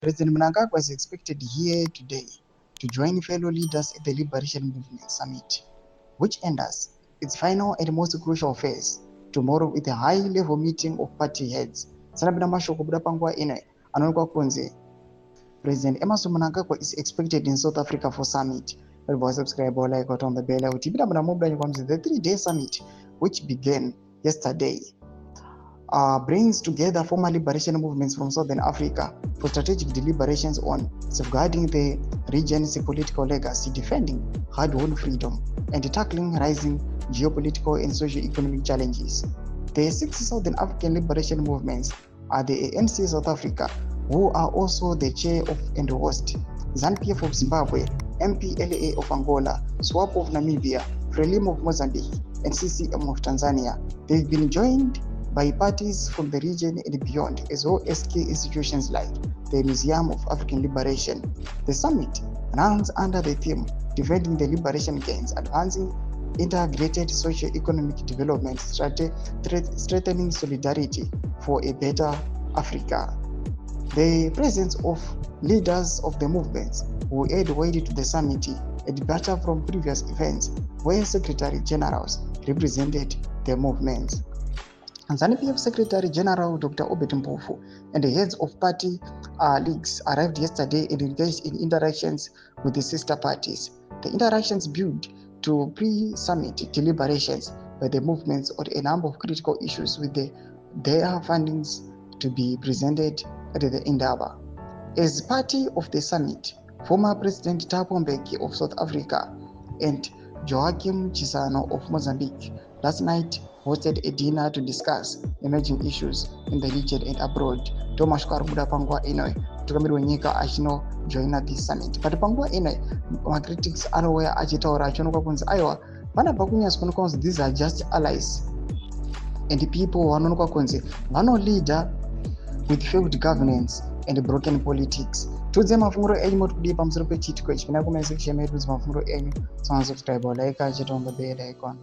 President Mnangagwa is expected here today to join fellow leaders at the Liberation Movement Summit, which enters its final and most crucial phase tomorrow with a high-level meeting of party heads. Sanabina mashoko buda panguva ino anoonekwa kunzi President Emmerson Mnangagwa is expected in South Africa for summit. Subscribe or like on the bell. The 3-day summit, which began yesterday, brings together former liberation movements from Southern Africa for strategic deliberations on safeguarding the region's political legacy, defending hard-won freedom, and tackling rising geopolitical and socio-economic challenges. The 6 Southern African liberation movements are the ANC South Africa, who are also the chair of and host, ZANU-PF of Zimbabwe, MPLA of Angola, SWAP of Namibia, FRELIMO of Mozambique, and CCM of Tanzania. They've been joined by parties from the region and beyond, as well as key institutions like the Museum of African Liberation. The summit runs under the theme Defending the Liberation Gains, Advancing Integrated Socio-Economic Development, Strengthening Solidarity for a Better Africa. The presence of leaders of the movements who add weight to the summit, a departure from previous events where Secretary Generals represented the movements. ZANU-PF Secretary General Dr. Obed Mpofu and the heads of party leagues arrived yesterday and engaged in interactions with the sister parties. The interactions built to pre-summit deliberations by the movements on a number of critical issues with their findings to be presented at the endeavor. As party of the summit, former President Thabo Mbeki of South Africa and Joaquim Chissano of Mozambique last night hosted a dinner to discuss emerging issues in the region and abroad. Thomas Karubuda Pangwa Inoi, Tukamiro Nyika Ashino join this summit. But Pangwa Inoi, my critics are aware ATAURA Chonokakun's Iowa, Panabakunyas Konokons, these are just allies. And the people who are no leader with failed governance and broken politics. Tuze mafunguro enyu motudi pamsoro pe chitiko chikina comment section yetu mafunguro enyu. So subscribe or like on the bell icon.